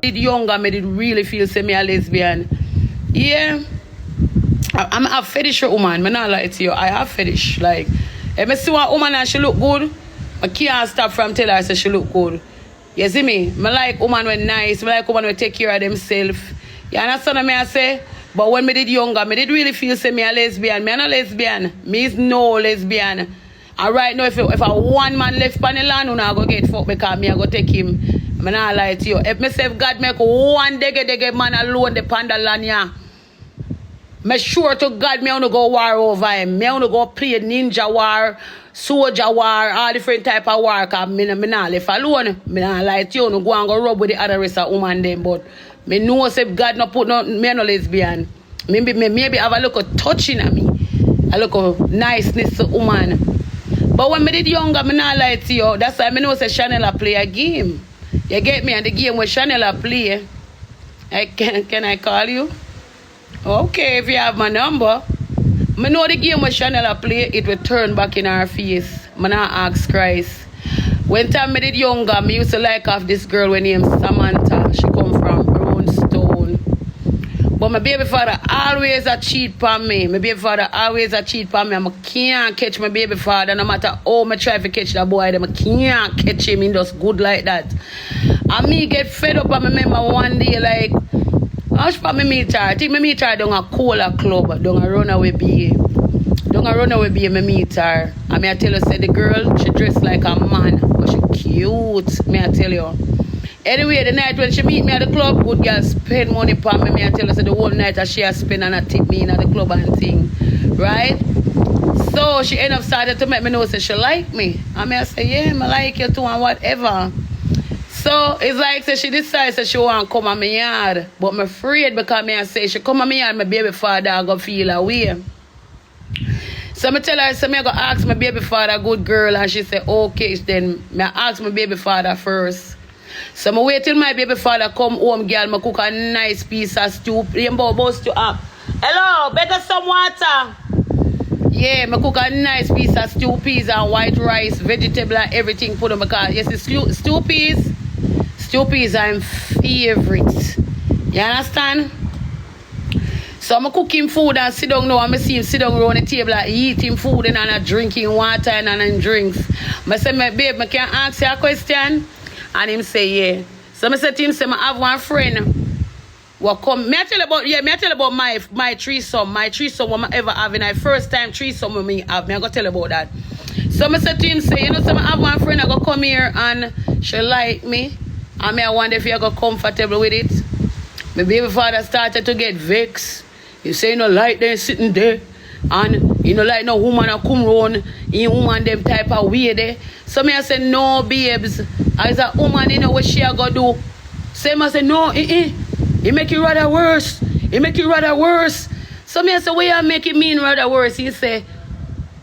did younger, me did really feel say me a lesbian. Yeah. I'm a fetish woman, me not lie to you. I have fetish. Like, if I see one woman and she look good, I can't stop from tell her say she look good. You see me? I like woman when nice, I like woman when take care of themselves. You understand what I say? But when me did younger, me did really feel say me a lesbian. Me a no lesbian. Me is no lesbian. And right now, if a one man left on the land, you know, go get fucked because me I go take him. I not lie to you. If me say God make one dege man alone the panda land, yeah. Me sure to God me wanna go war over him. Me wanna go play ninja war, soldier war, all different type of war. Cause me not left alone. Me not lie to you. No go and go rub with the other rest of woman them. But me know say God no put no me no lesbian. Maybe have a look of touching at me. A look of niceness to woman. But when me did younger, me not lie to you. That's why me know say Chanel a play a game. You get me? And the game where Chanel a play. Can I call you? Okay, if you have my number. I know the game where Chanel a play, it will turn back in her face. I not ask Christ. When time I did younger, I used to like off this girl when named Samantha. She come from Brownstone. But my baby father always a cheat on me. My baby father always a cheat on me. I can't catch my baby father no matter how I try to catch that boy. I can't catch him in just good like that. And me get fed up and I remember one day like, I was for me meet her. I think me meet her down a cola club, down a runaway bay. Down a runaway bay, me meet her. And me I tell you, say the girl, she dressed like a man, but she cute, me I tell you. Anyway, the night when she meet me at the club, good girl spend money upon me. Me I tell you, say the whole night that she has spend and I tip me in at the club and thing. Right? So she end up started to make me know, say she like me. And me I say, yeah, I like you too and whatever. So it's like say she decides that she want to come on my yard. But I'm afraid because me I say she come on my yard, my baby father I go feel away. So I tell her, so I go ask my baby father, good girl, and she say, okay, then I ask my baby father first. So I wait till my baby father come home, girl, I cook a nice piece of stew. Hello, better some water. Yeah, I cook a nice piece of stew peas and white rice, vegetable and everything put on my car. Yes, it's stew peas. Stew peas are my favorite. You understand? So I'm cooking food and sit down now and I see him sit down around the table and eating food and drinking water and drinks. I say, my babe, I can ask you a question? And him say, yeah. So I say to him, say, I have one friend who come. Me I tell you about my threesome. My threesome what I ever have in my first time threesome with me have. Me I go tell you about that. So I say to him, say, you know, so I have one friend I go come here and she like me. And I wonder if you go comfortable with it. My baby father started to get vexed. He say, you know, like them sitting there. And, you know, like no woman a come round in woman them type of way there. So me I say, no, babes. As a woman, you know what she a go do. So I say, no, it make you rather worse. It make you rather worse. So me I say, what you make it mean rather worse? He say,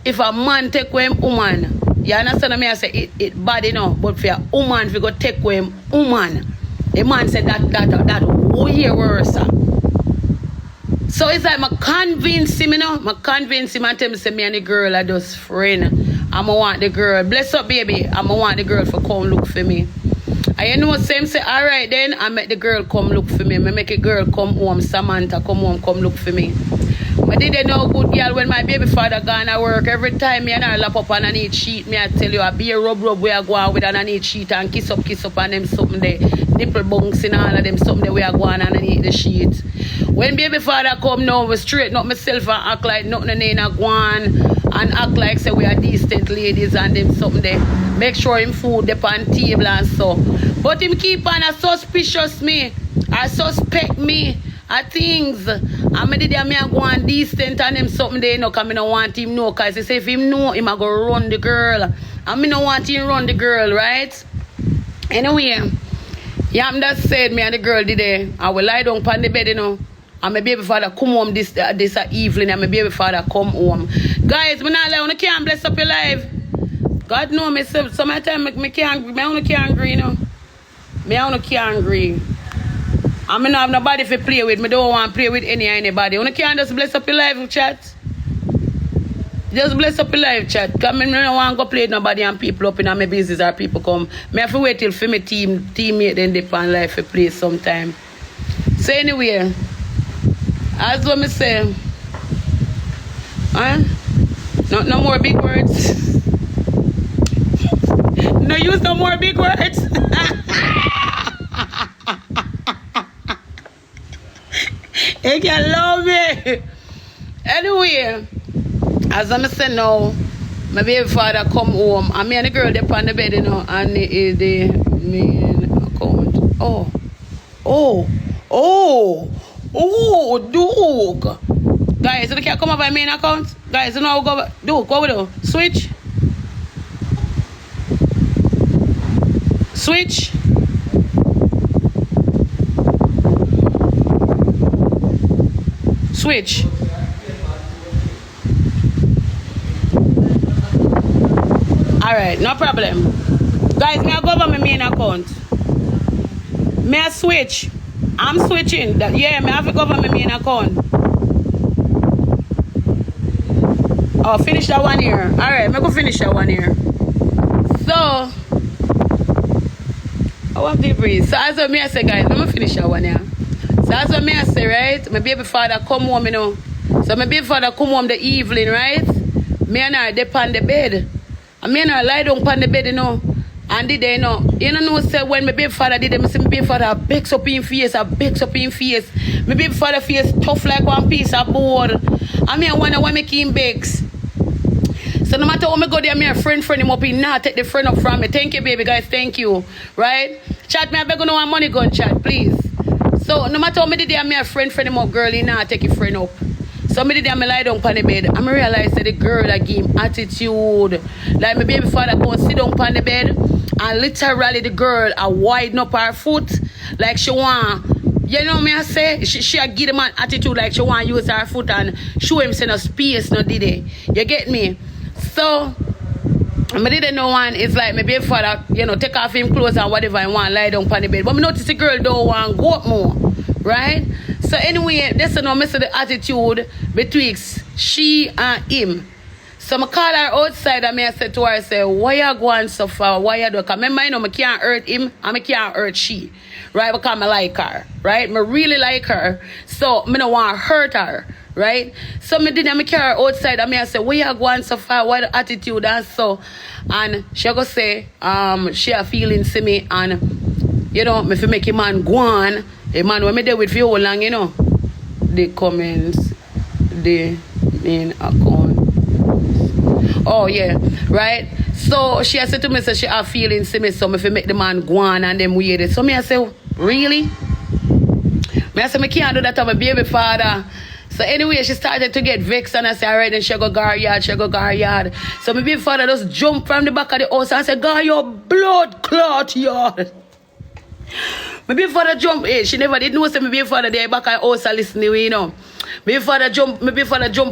if a man take away him woman, you understand me? I say it bad enough, but for a woman, if you go take away him woman, a man said that way worse. So it's like I convince him, you know, I convince him and tell me say me and the girl are just friend. I'ma want the girl. Bless up, baby. I'ma want the girl for come look for me. And you know same say, alright then, I make the girl come look for me. I make a girl come home, Samantha come home, come look for me. I didn't know good girl when my baby father gone to work. Every time me and her lap up on a neat sheet, me I tell you a be a rub we are going with on a neat sheet and kiss up on them something there. Nipple bunks and all of them something there we are going underneath the sheet. When baby father come now, we straighten up myself and act like nothing ain't a go on and act like say we are decent ladies and them something there. Make sure him food up on table and so. But him keep on a suspicious me. I suspect me. Things. And me did me a go on decent and him something there, you know, because I don't want him know. Because he say if him know, him a go run the girl. And me don't want him run the girl, right? Anyway, yeah, I'm just said me and the girl did there. I will lie down on the bed, you know. And my baby father come home this evening and my baby father come home. Guys, me not lie, I can't bless up your life. God know me, sometimes me can't agree, you know. Me can't agree. I don't have nobody to play with. I don't want to play with anybody. You can't just bless up your life, chat. Just bless up your live chat. Come in, I don't want to go play with nobody and people up in my business or people come. Me have to wait till for my teammate then dip on live for play sometime. So anyway, as what me say, no more big words. No use no more big words. You can love me. Anyway, as I'm saying now, my baby father come home and me and the girl they on the bed, you know, and the main account. Duke. Guys, you can't come up my main account. Guys, you know how go Duke, what we do? Switch. Switch. Alright, no problem. Guys, may I go over my main account? May I switch? I'm switching. Yeah, may I have to go over my main account? Oh, finish that one here. Alright, may I go finish that one here. So, I want to breathe. So, as what me I say, guys, let me finish that one here. So, as what me I say, right? My baby father come home, you know. So, my baby father come home the evening, right? Me and her, they on the bed. And me and her lie down on the bed, you know. And did they, you know, say when my baby father did them, I say my baby father bakes up in face, My baby father face tough like one piece of board. And me I wonder why make him bakes. So no matter how me go there, me a friend him up in now, take the friend up from me. Thank you, baby guys, thank you. Right? Chat me, I beg you no want money gun chat, please. So no matter how me did there, me a friend him up, girl, in now, take your friend up. So me did there, me lie down on the bed. And me realize that the girl that give him attitude. Like my baby father go and sit down on the bed. And literally the girl a widen up her foot. Like she want, you know me I say? She a give him an attitude like she want to use her foot and show him say no space, no did it. You get me? So, I didn't know one. It's like my baby father, you know, take off him clothes and whatever I want, lie down on the bed. But I notice the girl don't want to go up more, right? So anyway, that's no mess of the attitude betwixt she and him. So I call her outside and I said to her, I say, why you going so far? Why you do? Because remember, you know, I can't hurt him and I can't hurt she, right? Because I like her, right? I really like her. So I don't want to hurt her. Right? So I did carry her outside and I said, where you going so far? Why the attitude and so? And she go say, she a feeling see me and you know, me fi make a man go on. A man when me there with you how long, you know. The comments, the main account. Oh yeah, right? So she said to me, so she a feeling see me, so me fi make the man go on and them weird. So me I say, really? Me I say, me can't do that to my baby father. So anyway, she started to get vexed and I said, alright, then she go gar yard. So my baby father just jumped from the back of the house and said, God, your blood clot yard. My baby father jumped, she never did know say my baby father there back at the house listening, you know. My baby father jumped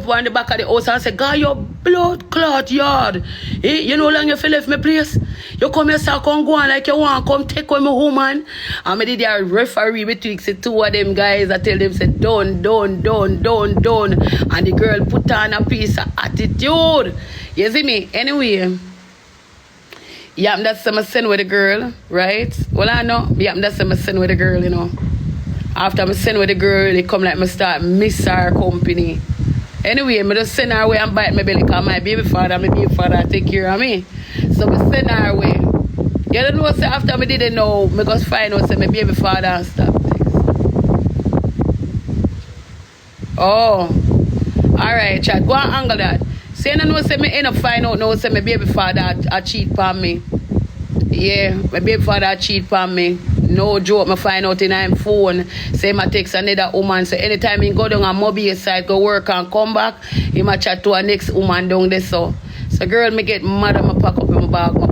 on the back of the house and said, God, your blood clot yard. You know how long you feel left my place? You come here, so come go on like you want, come take on my woman. And I did a referee between the two of them guys. I tell them, say, done. And the girl put on a piece of attitude. You see me? Anyway, yeah, that's some sin with the girl, right? Well, I know. Yeah, that's some sin with the girl, you know. After I send with the girl, they come like me start miss her company. Anyway, I just send her away and bite my belly because my baby father take care of me. So I send her away. You don't know, say after I didn't know, I just find out say my baby father stop things. Oh. Alright, chat. Go and angle that. So you don't know, say me end up find out now, say my baby father a cheat on me. Yeah, my baby father cheat on me. No joke, I find out in my phone. Say I text another woman. So anytime he go down on mobile side, go work and come back, he might chat to a next woman down there. So girl, me get mad and I pack up my bag, I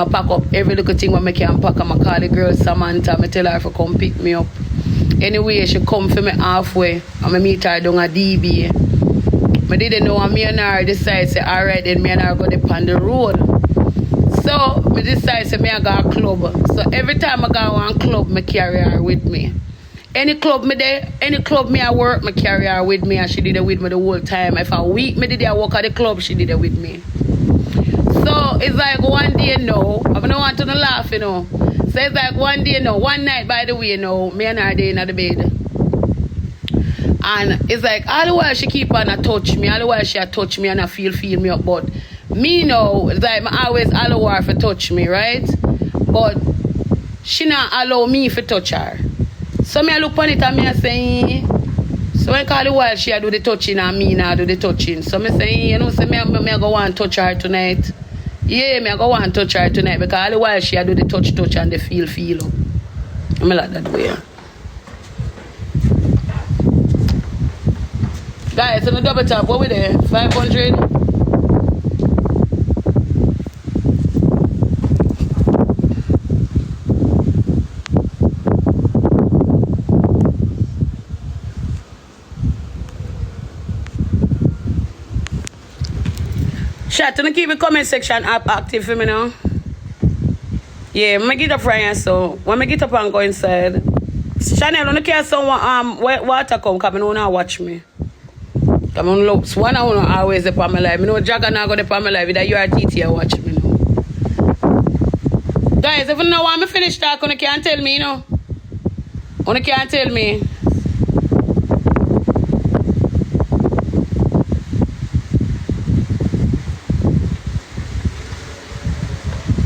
pack up every little thing when I can pack and I call the girl Samantha. I tell her to come pick me up. Anyway, she come for me halfway and I meet her down at DB. I didn't know, and me and her decide say, alright, then me and her go on the road. So, I decide say me I go a club. So every time I go to one club, I carry her with me. Any club me there, any club me I work, me carry her with me and she did it with me the whole time. If a week me did I work at the club, she did it with me. So it's like one day no, I don't want to laugh, you know. So it's like one day no, one night by the way, you know, me and her day in the bed. And it's like all the while she keep on a touch me, all the while she a touch me and I feel me up. But me know, it's like I always allow her to touch me, right? But she not allow me to touch her. So me I look on it and me I say, so when all the while she a do the touching and me not do the touching. So me say, you know, say me I go want to touch her tonight. Yeah, me I go want to touch her tonight because all the while she a do the touch and the feel up. I'm like that way. Guys, on the double tap, what we there? 500. Chat, to keep the comment section up active for me now. Yeah, I'm get up right here, so when I get up and go inside. Chanel, don't care someone water come on and watch me. Come on, look, one of them always up on my life. I know Jagger not going to on my life that you are TT watch me now. Guys, if you know want me finish talking, you can't tell me, you know. You can't tell me.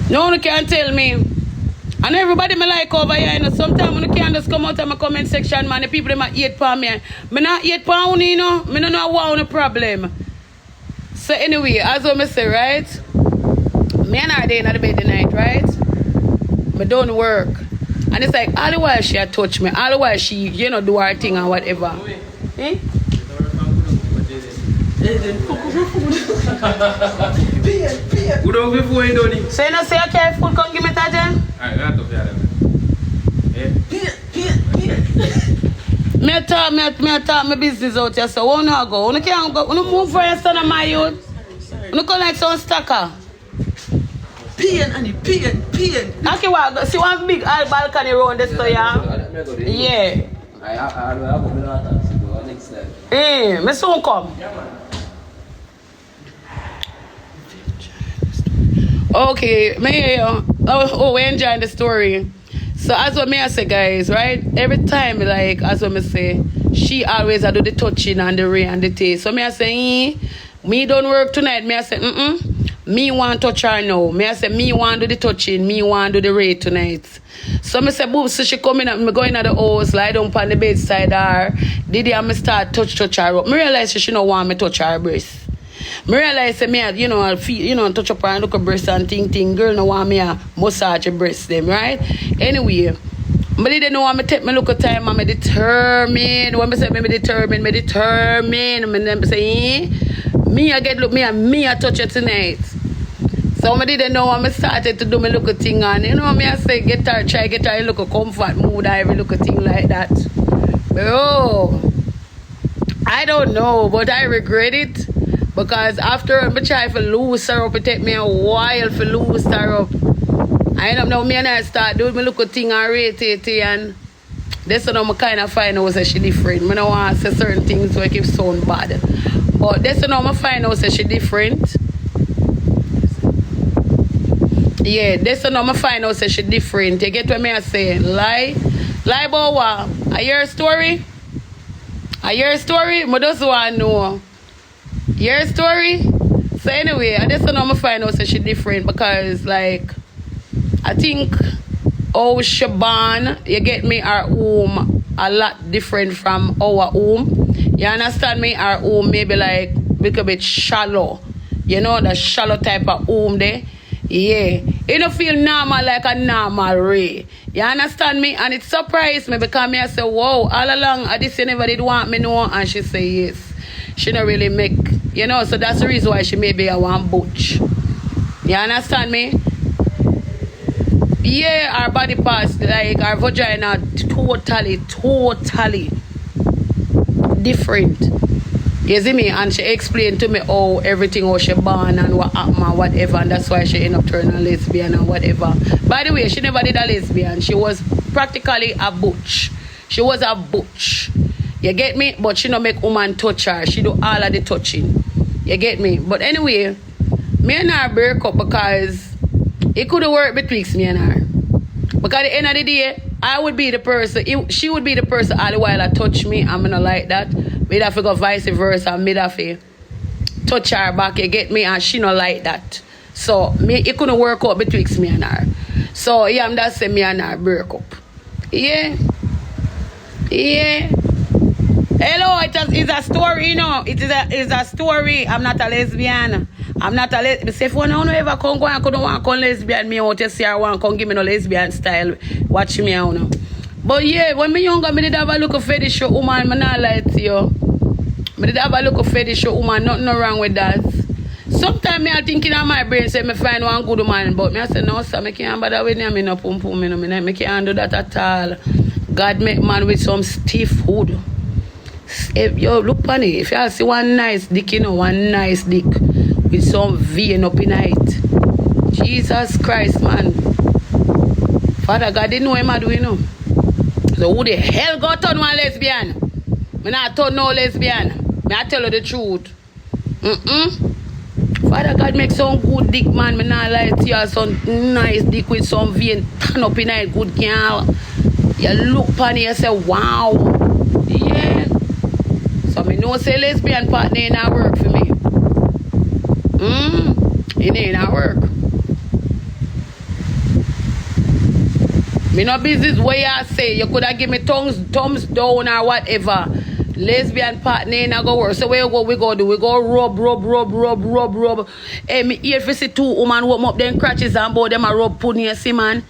No one can tell me. And everybody me like over here, you know. Sometimes when you can't just come out of my comment section, man, the people them might hate for me. I not hate for you, know. I don't know what the problem. So anyway, as what I say, right? Me and her day in the bed tonight, right? I don't work. And it's like all the while she had touch me, all the while she, you know, do her thing or whatever. Eh? Good dog before you done it. So you know say you careful, come give me that then? Alright, we have to fire them. Me talk my business out here, so won't I go? You can't go. You move for your son of my youth. You come like some stacker. Pain. Okay, well, see one big balcony around this store, yeah? Yeah. I go to the next time. Me soon come. Okay, me we enjoying the story. So as what me I say, guys, right? Every time, like as what me say, she always do the touching and the rain and the taste. So me I say, me don't work tonight. Me I say, me want to touch her now. Me I say, me want to do the touching. Me want to do the rain tonight. So me say, boom, so she come in and me go in at the house, lie down on the bedside her. Did me start touch her up. Me realize she don't want me touch her breast. I realize me, you know, I'll feel, you know, touch up her and look at breast and ting. Girl no want me a massage her breast them, right? Anyway, I didn't know me take me look at time and me determined. When I say me determined. Me say, me I get look me and me I touch her tonight. So I didn't know when I started to do me look at thing and you know me I say try get her look a comfort mood, I every look at thing like that. But I don't know, but I regret it. Because after I try to lose her up, it take me a while to lose her up. I end up now, me and I start doing my little thing and rate it, and that's when I kind of find out that she different. I don't want to say certain things so it keeps sound bad. But that's when I find out that she different. Yeah, that's when I find out that she different. You get what I say? Lie about what? I hear a story? I just want to know. Your story? So anyway, I just know my find out that she different because like I think she born, you get me, our home a lot different from our home. You understand me? Our home maybe like a little bit shallow. You know, the shallow type of home there. Yeah. It don't feel normal like a normal Ray. You understand me? And it surprised me because me I say, wow, all along I this never did want me know, and she say yes. She don't really make, you know, so that's the reason why she maybe a one butch. You understand me? Yeah, our body parts, like our vagina, totally different. You see me? And she explained to me everything how she born and what happened and whatever, and that's why she ended up turning a lesbian and whatever. By the way, she never did a lesbian. She was practically a butch. She was a butch. You get me? But she don't make woman touch her. She do all of the touching. You get me? But anyway, me and her break up because it could have worked betwixt me and her. Because at the end of the day, I would be the person, she would be the person all the while that touch me. I'm not like that. We'd have to go vice versa. I'd have to touch her back, you get me? And she not like that. So it couldn't work out betwixt me and her. So yeah, I'm just saying me and her break up. Yeah. Yeah. Hello, it's a story, you know. It's a story. I'm not a lesbian. I'm not a lesbian. Say if one don't ever come go and couldn't want to come lesbian, me out to see her want come give me no lesbian style. Watch me out now. But yeah, when me younger, me did have a look of fetish show woman, me not lie to you. Me did have a look of fetish show woman, nothing wrong with that. Sometimes me I thinking on my brain say me find one good woman, but me I say no sir, me can't bother with them, me no pum pum, me can't do that at all. God make man with some stiff hood. If yo look on it, if you see one nice dick, you know, one nice dick with some vein up in it. Jesus Christ, man. Father God didn't know him, you know. So who the hell got on one lesbian? Me not turn no lesbian. Me I tell you the truth. Father God make some good dick, man. Me not lie to you. Some nice dick with some vein turn up in it, good girl. You look on it, you say, wow. Yeah. So me know say lesbian partner ain't not work for me. It ain't not work. Me no business what you say. You could have give me thumbs down or whatever. Lesbian partner ain't not go work. So where we go do? We go rub. Hey, me here for see two woman warm up them crutches and both them a rub pudding, you see man.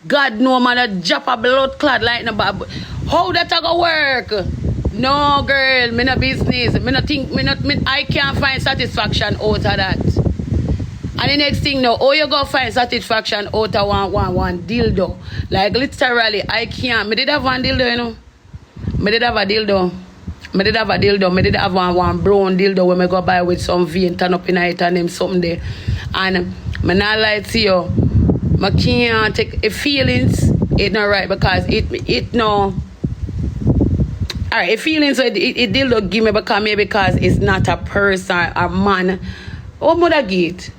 God know man that drop a blood clot like no bad. How that a go work? No girl, me no business. I can't find satisfaction out of that. And the next thing now, how you go find satisfaction out of one dildo? Like literally, I can't. Me did have one dildo, you know. Me did have a dildo. Me did have one brown dildo when me go buy with some vein turn up in it and them something there. And me not lie to you. I can't take feelings. It's not right because it no. Alright, feelings it dildo give me because it's not a person, a man. Oh, mother get.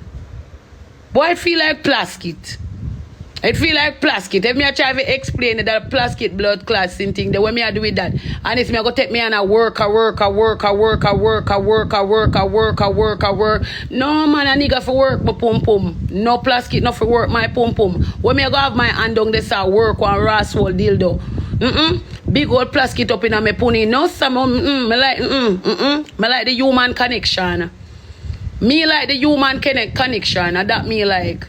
Boy, it feel like plastic. It feel like plastic. If me I try to explain that plastic blood clotting thing, the way me I do with that, and it's me I go take me and I work. No man, a nigga for work my pum pum. No plastic, not for work my pum pum. When me I go have my hand on this I work one rascal dildo. Big old plastic up in a me pony. No some me like the human connection. Me like the human connection, and that me like.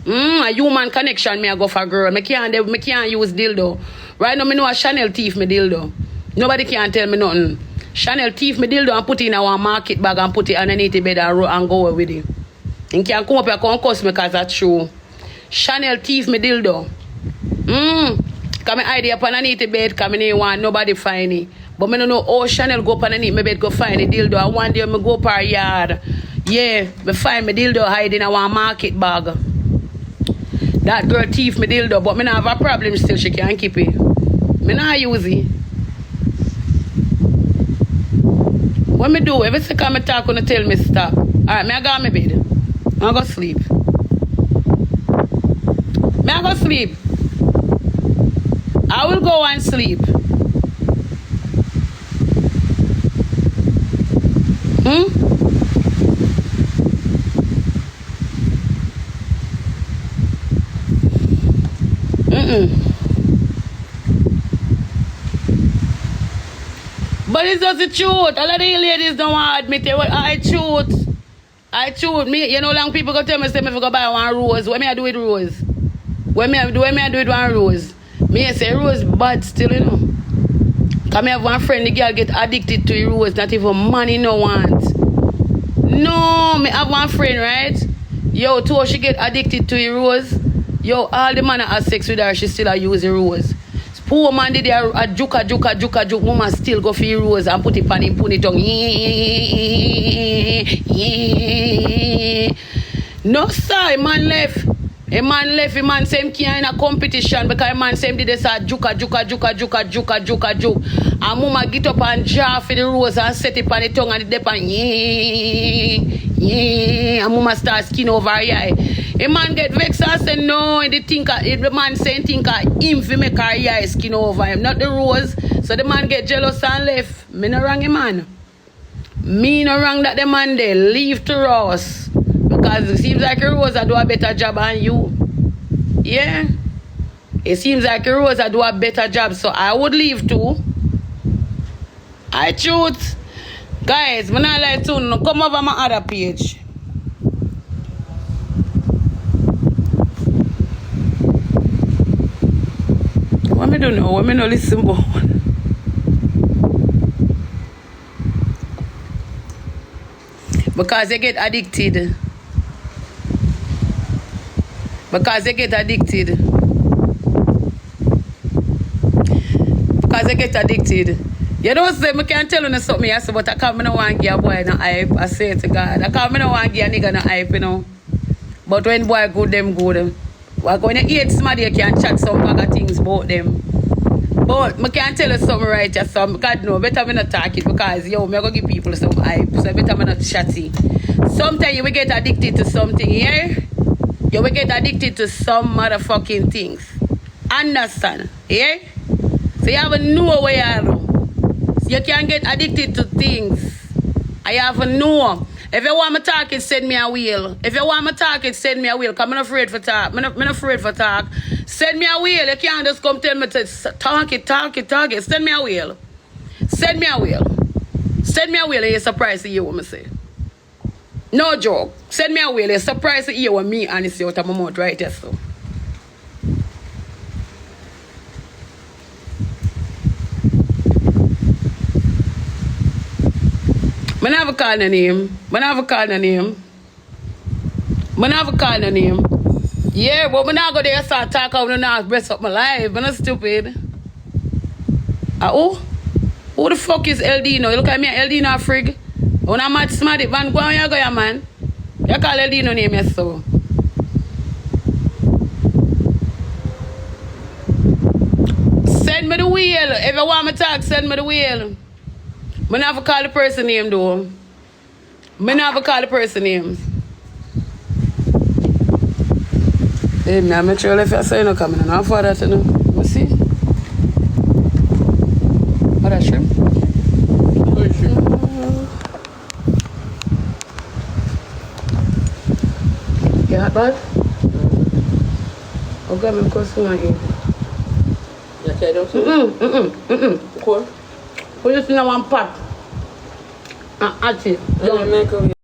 A human connection me I go for girl. Me can't use dildo. Right now me know a Chanel thief me dildo. Nobody can tell me nothing. Chanel thief me dildo and put it in our market bag and put it underneath the bed and go with it. And can't come up here and cuss me because that's true. Chanel thief me dildo. Come hide it up underneath the bed because I don't want nobody find it. But I don't know how Chanel go up underneath my bed go find the dildo. And one day I go up our yard. Yeah, I find my dildo hiding in our market bag. That girl thief me dildo, but me not have a problem still, she can't keep it. Me not use it. What me do? Every second me talk, gonna tell me stop. Alright, me I go on my bed. I go sleep. Me I go sleep. I will go and sleep. But it's just the truth. A lot of the ladies don't want to admit it. Well, I truth. Me, you know, long people go tell me, say, me go buy one rose. What me I do with rose? What me I do with one rose? Me I say rose bad still, you know. Because me have one friend, the girl get addicted to the rose, not even money no want. No, me have one friend, right? Yo, too, she get addicted to the rose. Yo, all the man that has sex with her, she still a use the rose. Poor man did a juke, woman still go for the rose and put it on him, put it on. No, sir, man left. A man left, a man say him can't in a competition because a man say him did this juka. And mama get up and draw for the rose and set it on the tongue and the dip and yeah. And mama start skin over her eye. A man get vexed and say no, the man saying think him fi make her eye skin over him, not the rose. So the man get jealous and left. Me no wrong him, man. Me no wrong that the man they leave to Ross. Because it seems like Rosa do a better job than you. Yeah. It seems like Rosa do a better job, so I would leave too. I choose. Guys, when I like to come over my other page. What me don't know, what me no listen about. Because they get addicted. Because they get addicted. You don't say, I can't tell you something, but I can't no want to give a boy no hype. I say to God. I can't no want to give a nigga no hype, you know. But when boy good, them good. When you hate somebody, you can chat some bag of things about them. But I can't tell you something right, just some. God no, better me not talk it because, yo, I'm going to give people some hype. So better me not chatty. Sometimes you will get addicted to something, yeah? You will get addicted to some motherfucking things. Understand? Yeah? So you have to know where you are. So you can get addicted to things. I have to know. If you want me to talk it, send me a wheel. If you want me to talk it, send me a wheel. Because I'm not afraid for talk. I'm not afraid for talk. Send me a wheel. You can't just come tell me to talk it. Send me a wheel. Send me a wheel and you're surprised to hear what I say. No joke. Send me a wheel. You're surprised to hear what me and say out of my mouth right there, so. I never call the name. Yeah, but I not go there and start talking when I breast up my life. I'm not stupid. Who the fuck is Eldino? You look at me, Eldino frig. When I'm mad smart, man, go on, you go, yeah, man. You call Eldino name, yes, so. Send me the wheel. If you want me to talk, send me the wheel. I never call the person name, though. Hey, I'm not sure if you're saying no coming. I'm for that, you know. You see? What that shrimp? Good shrimp. You hot bad? Okay, I'm going to eat. You okay, don't you? Cool. Put this in one pot. Add it. Don't make